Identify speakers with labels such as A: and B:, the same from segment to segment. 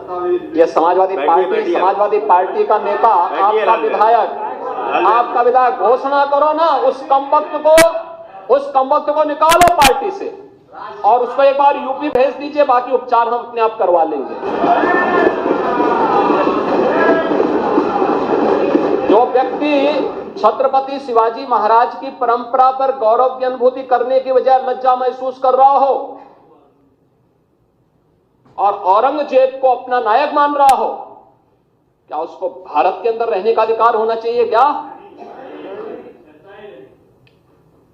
A: ये समाजवादी पार्टी का नेता, आपका विधायक घोषणा करो ना, उस कमबख्त को निकालो पार्टी से और उसको एक बार यूपी भेज दीजिए, बाकी उपचार हम अपने आप करवा लेंगे। जो व्यक्ति छत्रपति शिवाजी महाराज की परंपरा पर गौरव की अनुभूति करने की बजाय लज्जा महसूस कर रहा हो और औरंगजेब को अपना नायक मान रहा हो, क्या उसको भारत के अंदर रहने का अधिकार होना चाहिए क्या?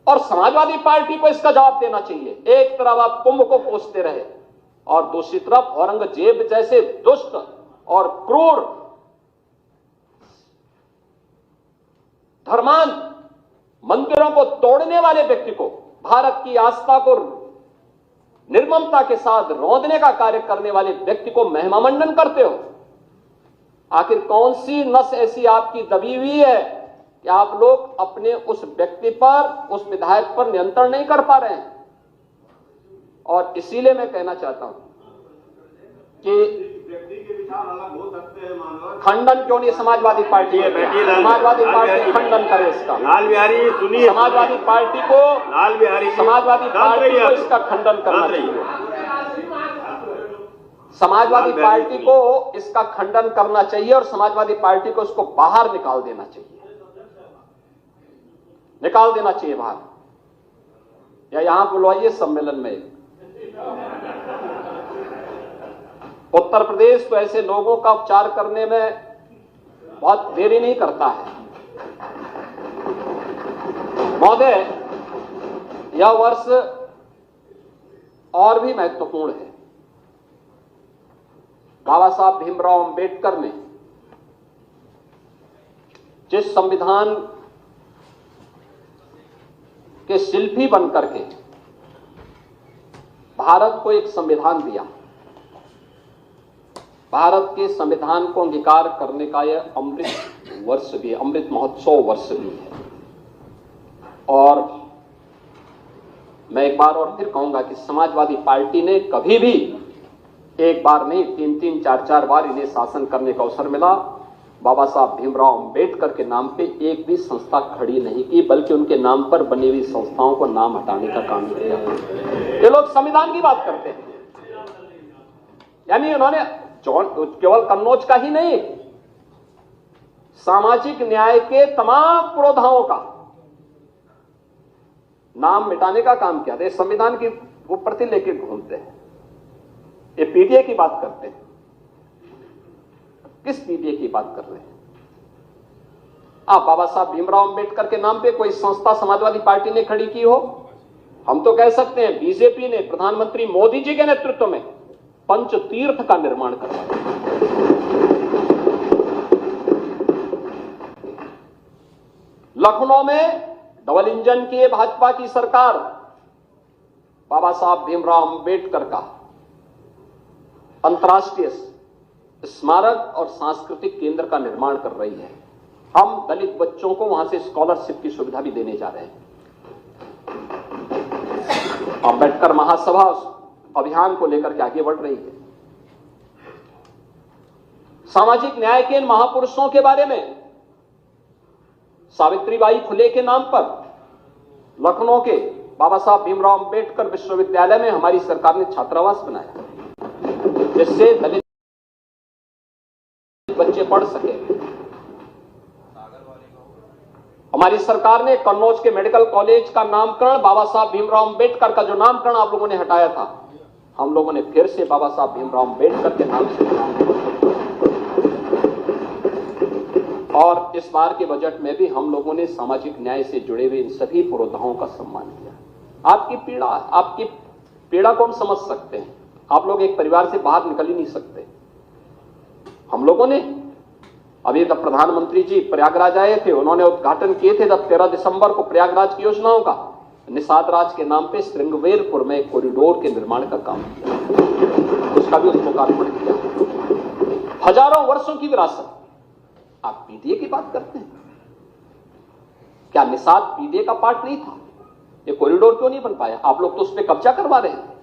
A: और समाजवादी पार्टी को इसका जवाब देना चाहिए। एक तरफ आप कुंभ को कोसते रहे और दूसरी तरफ औरंगजेब जैसे दुष्ट और क्रूर धर्मांध मंदिरों को तोड़ने वाले व्यक्ति को, भारत की आस्था को निर्ममता के साथ रौंदने का कार्य करने वाले व्यक्ति को महिमा मंडन करते हो। आखिर कौन सी नस ऐसी आपकी दबी हुई है कि आप लोग अपने उस व्यक्ति पर, उस विधायक पर नियंत्रण नहीं कर पा रहे हैं? और इसीलिए मैं कहना चाहता हूं कि खंडन क्यों नहीं समाजवादी पार्टी खंडन करे इसका।
B: लाल बिहारी सुनिए,
A: समाजवादी पार्टी को इसका खंडन करना चाहिए। समाजवादी पार्टी को इसका खंडन करना चाहिए और समाजवादी पार्टी को इसको बाहर निकाल देना चाहिए बाहर, या यहां बुलवाइए सम्मेलन में। उत्तर प्रदेश तो ऐसे लोगों का उपचार करने में बहुत देरी नहीं करता है। महोदय, यह वर्ष और भी महत्वपूर्ण है। बाबा साहब भीमराव अंबेडकर ने जिस संविधान के शिल्पी बनकर के भारत को एक संविधान दिया, भारत के संविधान को अंगीकार करने का यह अमृत वर्ष भी है, अमृत महोत्सव वर्ष भी है। और मैं एक बार और फिर कहूंगा कि समाजवादी पार्टी ने कभी भी एक बार नहीं, 3-3, 4-4 बार इन्हें शासन करने का अवसर मिला, बाबा साहब भीमराव अंबेडकर के नाम पे एक भी संस्था खड़ी नहीं की, बल्कि उनके नाम पर बनी हुई संस्थाओं को नाम हटाने का काम किया। ये लोग संविधान की बात करते हैं, यानी उन्होंने केवल कन्नौज का ही नहीं, सामाजिक न्याय के तमाम पुरोधाओं का नाम मिटाने का काम किया। ये संविधान की वो प्रति लेके घूमते हैं। ये पीडीए की बात करते हैं। किस पीडीए की बात कर रहे हैं आप? बाबा साहब भीमराव अंबेडकर के नाम पे कोई संस्था समाजवादी पार्टी ने खड़ी की हो? हम तो कह सकते हैं बीजेपी ने प्रधानमंत्री मोदी जी के नेतृत्व में पंचतीर्थ का निर्माण करवाया। लखनऊ में डबल इंजन की भाजपा की सरकार बाबा साहब भीमराव अंबेडकर का अंतर्राष्ट्रीय स्मारक और सांस्कृतिक केंद्र का निर्माण कर रही है। हम दलित बच्चों को वहां से स्कॉलरशिप की सुविधा भी देने जा रहे हैं। अंबेडकर महासभा अभियान को लेकर के आगे बढ़ रही है। सामाजिक न्याय के इन महापुरुषों के बारे में सावित्रीबाई फुले के नाम पर लखनऊ के बाबा साहब भीमराव अंबेडकर विश्वविद्यालय में हमारी सरकार ने छात्रावास बनाया, जिससे दलित बच्चे पढ़ सके। हमारी सरकार ने कन्नौज के मेडिकल कॉलेज का नामकरण बाबा साहब भीमराव अंबेडकर का जो नामकरण आप लोगों ने हटाया था, हम लोगों ने फिर से बाबा साहब भीमराव अंबेडकर के नाम से और इस बार के बजट में भी हम लोगों ने सामाजिक न्याय से जुड़े हुए इन सभी पुरोधाओं का सम्मान किया। आपकी पीड़ा को हम समझ सकते हैं। आप लोग एक परिवार से बाहर निकल ही नहीं सकते। हम लोगों ने अभी तक प्रधानमंत्री जी प्रयागराज आए थे, उन्होंने उद्घाटन किए थे जब 13 दिसंबर को प्रयागराज की योजनाओं का, निषाद राज के नाम पे श्रृंगवेरपुर में कॉरिडोर के निर्माण का काम किया, उसका भी लोकार्पण किया। हजारों वर्षों की विरासत। आप पीडीए की बात करते हैं, क्या निषाद पीडीए का पार्ट नहीं था? ये कॉरिडोर क्यों नहीं बन पाया? आप लोग तो उस पर कब्जा करवा रहे हैं।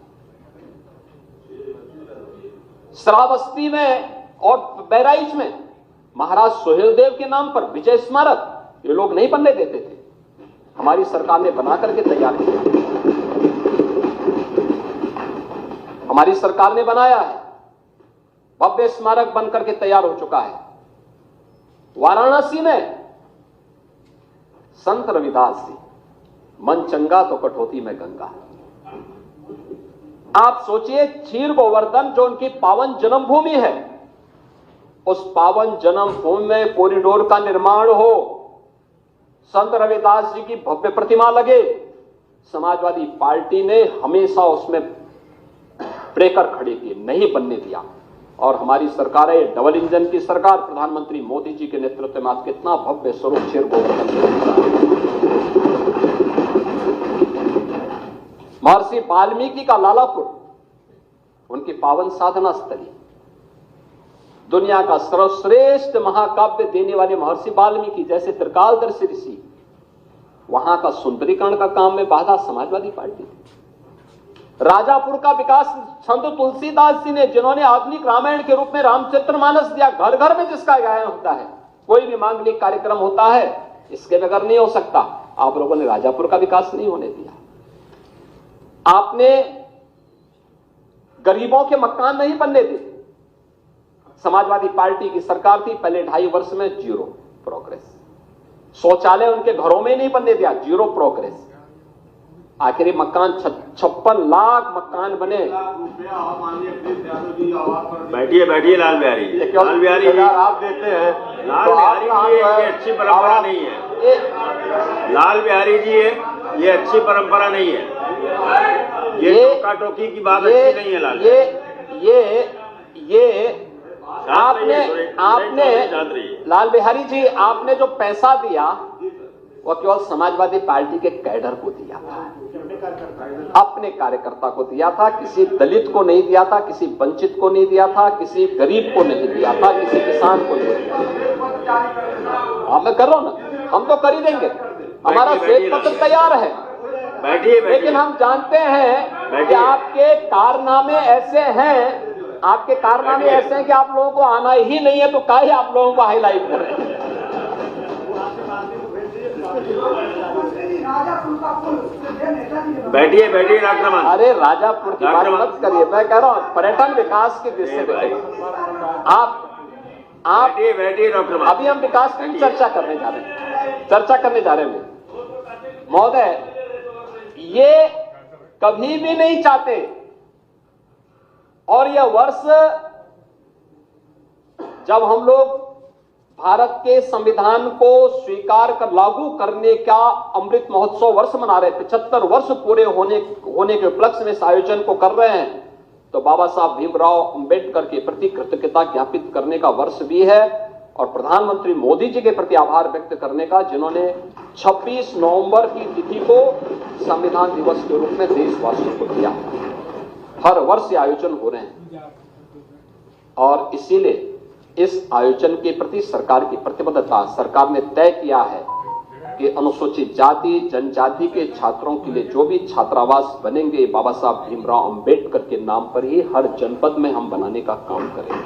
A: श्रावस्ती में और बहराइच में महाराज सुहेलदेव के नाम पर विजय स्मारक ये लोग नहीं बनने देते थे, हमारी सरकार ने बना करके तैयार किया। हमारी सरकार ने बनाया है, भव्य स्मारक बनकर के तैयार हो चुका है। वाराणसी में संत रविदास जी, मन चंगा तो कटौती में गंगा। आप सोचिए, क्षीर गोवर्धन जो उनकी पावन जन्मभूमि है, उस पावन जन्मभूमि में कॉरिडोर का निर्माण हो, संत रविदास जी की भव्य प्रतिमा लगे। समाजवादी पार्टी ने हमेशा उसमें ब्रेकर खड़े किए, नहीं बनने दिया। और हमारी सरकार है डबल इंजन की सरकार, प्रधानमंत्री मोदी जी के नेतृत्व में आज कितना भव्य स्वरूप क्षीर गोवर्धन। महर्षि वाल्मीकि का लालापुर, उनकी पावन साधना स्थली, दुनिया का सर्वश्रेष्ठ महाकाव्य देने वाले महर्षि वाल्मीकि जैसे त्रिकालदर्शी ऋषि, वहां का सुंदरीकरण का काम में बाधा समाजवादी पार्टी थी। राजापुर का विकास संत तुलसीदास जी ने, जिन्होंने आधुनिक रामायण के रूप में रामचरितमानस दिया, घर घर में जिसका गायन होता है, कोई भी मांगलिक कार्यक्रम होता है, इसके बगैर नहीं हो सकता। आप लोगों ने राजापुर का विकास नहीं होने दिया। आपने गरीबों के मकान नहीं बनने दिए। समाजवादी पार्टी की सरकार थी, पहले 2.5 वर्ष में 0 प्रोग्रेस। शौचालय उनके घरों में नहीं बनने दिया, 0 प्रोग्रेस। आखिरी मकान 56 लाख मकान बने।
B: बैठिए बैठिए लाल बिहारी जी
A: आप देते हैं,
B: लाल बिहारी जी ये अच्छी परंपरा नहीं है। लाल बिहारी जी ये अच्छी परंपरा नहीं है। ये टोका टोकी की बात अच्छी नहीं है। लाल
A: ये आपने लाल बिहारी जी, आपने जो पैसा दिया वो केवल समाजवादी पार्टी के कैडर को दिया था, अपने कार्यकर्ता को दिया था, किसी दलित को नहीं दिया था, किसी वंचित को नहीं दिया था, किसी गरीब को नहीं दिया था, किसी किसान को नहीं दिया था। मैं कर रहा हूं ना, हम तो कर ही देंगे, हमारा श्वेत पत्र तैयार है। लेकिन हम जानते हैं कि आपके कारनामे ऐसे हैं, कि आप लोगों को आना ही नहीं है, तो काहे आप लोगों को हाईलाइट कर रहे हैं।
B: बैठिए बैठिए डॉक्टर मान।
A: अरे राजापुर की बात मत करिए, मैं कह रहा हूँ पर्यटन विकास की दृष्टि से आप
B: बैठिए डॉक्टर मान।
A: अभी हम विकास की चर्चा करने जा रहे हैं महोदय। ये कभी भी नहीं चाहते, और यह वर्ष जब हम लोग भारत के संविधान को स्वीकार कर लागू करने का अमृत महोत्सव वर्ष मना रहे, 75 वर्ष पूरे होने के उपलक्ष्य में इस आयोजन को कर रहे हैं, तो बाबा साहब भीमराव अंबेडकर के प्रति कृतज्ञता ज्ञापित करने का वर्ष भी है, और प्रधानमंत्री मोदी जी के प्रति आभार व्यक्त करने का, जिन्होंने 26 नवंबर की तिथि को संविधान दिवस के रूप में देशवासियों को दिया। हर वर्ष आयोजन हो रहे हैं, और इसीलिए इस आयोजन के प्रति सरकार की प्रतिबद्धता, सरकार ने तय किया है कि अनुसूचित जाति जनजाति के छात्रों के लिए जो भी छात्रावास बनेंगे, बाबा साहब भीमराव अंबेडकर के नाम पर ही हर जनपद में हम बनाने का काम करेंगे।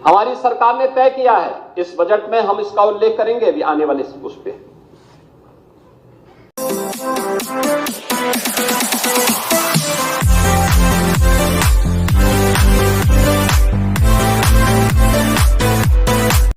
A: हमारी सरकार ने तय किया है, इस बजट में हम इसका उल्लेख करेंगे अभी आने वाले उस पे।